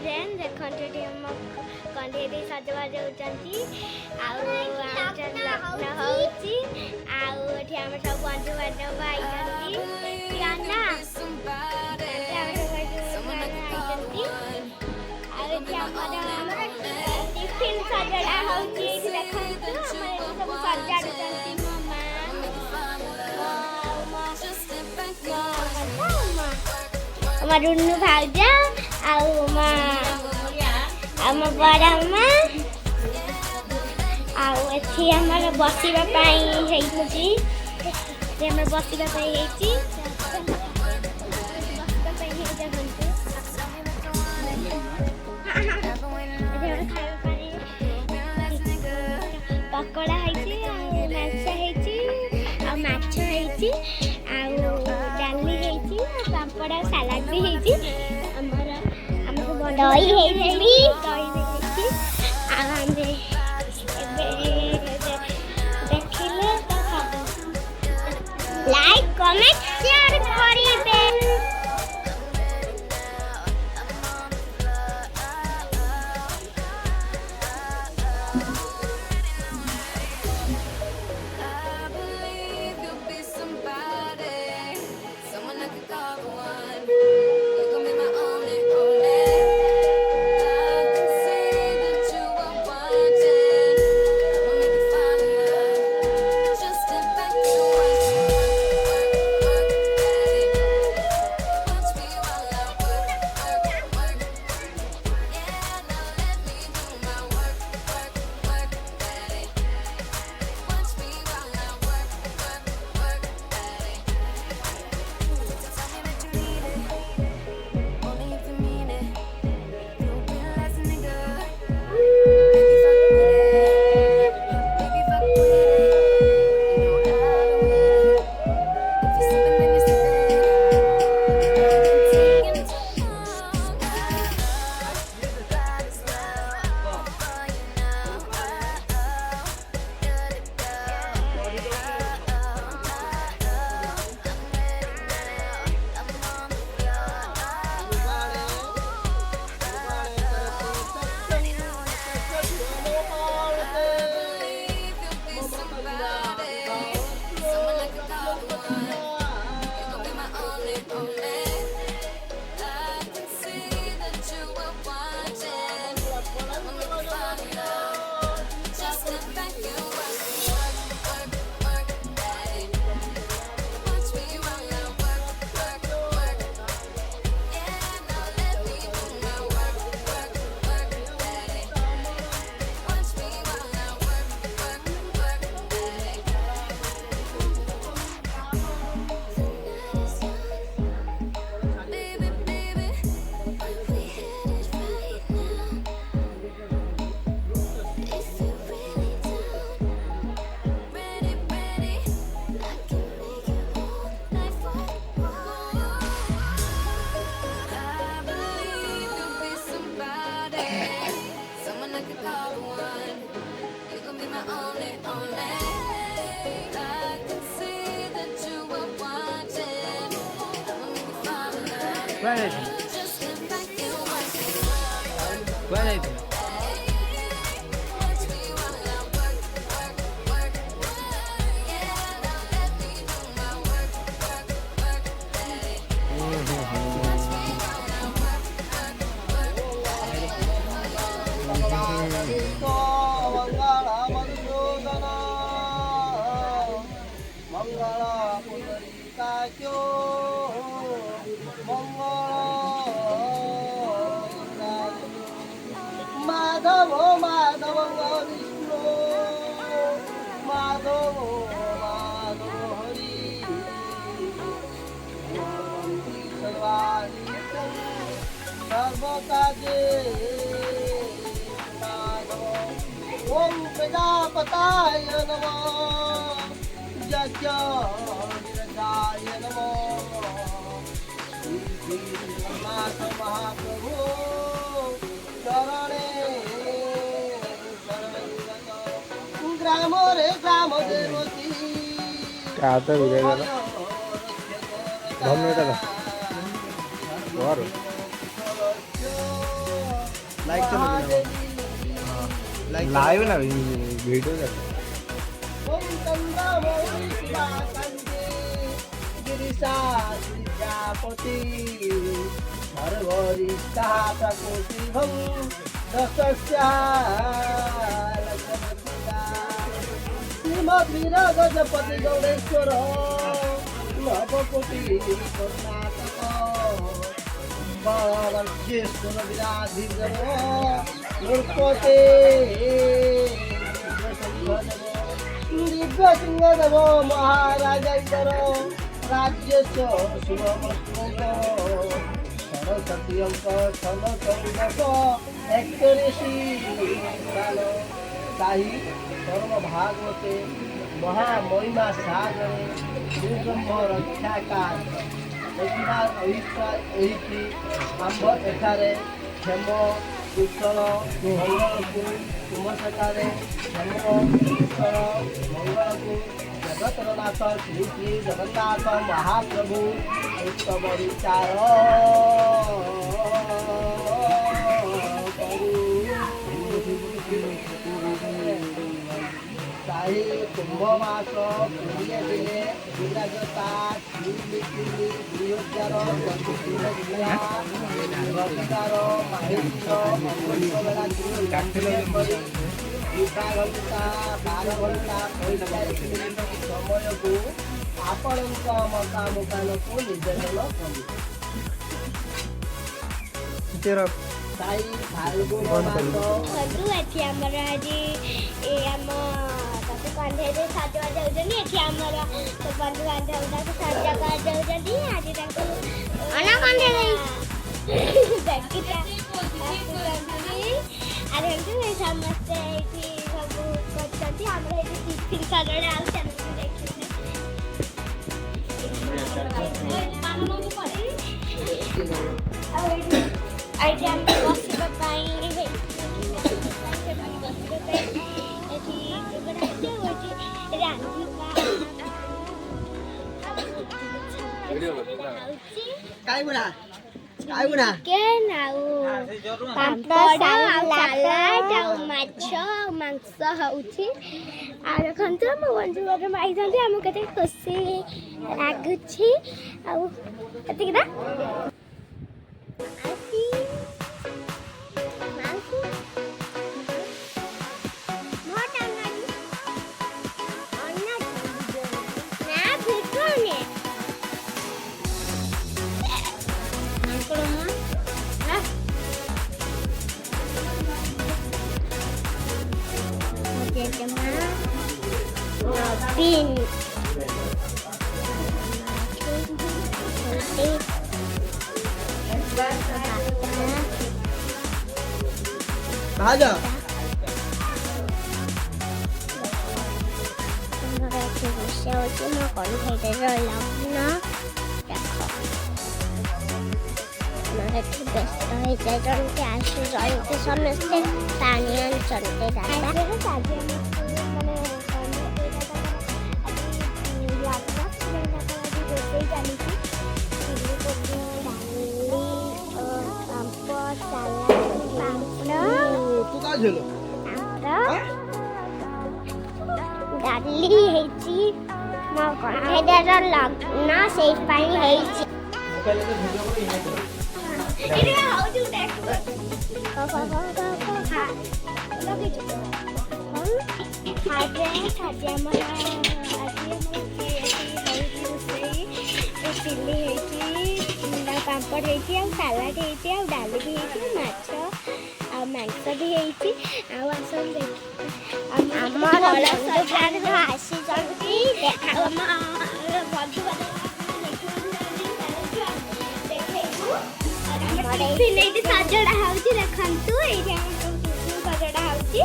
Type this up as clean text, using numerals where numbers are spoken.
Friend देखो कंधे सजबाज होती लग्न होती आम सब बंधु बांधव टिफिन सजड़ा होती देखो सब सजाड़ुंट मो रुन्नू भाउज आम बड़ माँ आठी आमर बसवाई बसवाई पकड़ा माछ डाली पापड़ सालाड भी दही देखिले लाइक कमेंट शेयर करिबे। ओम प्रजापताय नमः यज्ञाय नमः नाथ महाप्रभु शरणे ग्राम रे ग्राम देवती आता विजय झाला धन्यवाद लाइक चलो लाइव ना वीडियो कर ओम चंद्रमौळी शिवाकांते गिरिशापति सर्वरिष्ठा प्रकोटिभं दशस्यालकमतिका श्रीमद्वीर गजपति गौडेश्वर नवकोटि कर्णाटक बलवर्जेश्वर विराधिगण नृपते दिव्य सिंहदेव महाराजेन्द्र राज्यस्य शुभमस्तुक सरस्वती अंक सन चौदश 41 साल साई सर्व भागवते महामहिमा सागरे दुर्गम रक्षाकार ଦେଖିବା ଏହିଠି ଆମ୍ଭ ଏଠାରେ କ୍ଷେମ କୁଶଳ ମଙ୍ଗଳକୁ ତୁମ ସେଠାରେ କ୍ଷେମ କୁଶଳ ମଙ୍ଗଳକୁ ଜଗତର ନାଥ ଶ୍ରୀ ଶ୍ରୀ ଜଗନ୍ନାଥ ମହାପ୍ରଭୁ ଉତ୍ତମ ବିଚାର साई कुंभ मास 20 दिने विराजता 2023 माहिष्य बेला घंटा 12 घंटा 45 मिनिट समय को आपण मतामुकान को निर्देशन कर साई फाल्गुन मास एठी हमर आज ए हम ताकू कांधे दे साजवा जाउजनी एठी हमर तो बंधु बांधव ताकू साजा कर जाउजनी आज ताकू अना कांधे दे देखिता अरे हम तो समझते एठी सब करछती हमरा एठी टिफिन साजडे आउ चलते देखिते पानो को पड़ी आइडिया हम बसिबा पाई काय गुणा केन आउ पापड़ आउ सलाद आउ माछ मांस होउछि आ रखंतु हम बंधु बारे माई जंती हम कते खुशी लागुछि आउ कते किदा आसी मांस मोटा नानी अन्ना ना भिटोने Pin. भाजा ସମସ୍ତେ ପାଣି ଆଣିଛନ୍ତି तू काय झालं ଡାଲି ହେଇଛି ମୋ କଣ୍ଢେଇର ଲଗ୍ନ ସେଇଥିପାଇଁ ହେଇଛି ଚିଲି ହେଇଛି ପାମ୍ପଡ଼ ହେଇଛି ଆଉ ସାଲାଡ଼ ହେଇଛି ଆଉ ଡାଲି ବି ହେଇଛି ମାଛ ଆଉ ମାଂସ ବି ହେଇଛି ଆଉ ଆସନ୍ତୁ ଦେଖି ଆମର ବନ୍ଧୁ ଆସିଛନ୍ତି ସଜଡ଼ା ହଉଛି ଦେଖନ୍ତୁ ଏଇଠି ଆମର ସଜଡ଼ା ହଉଛି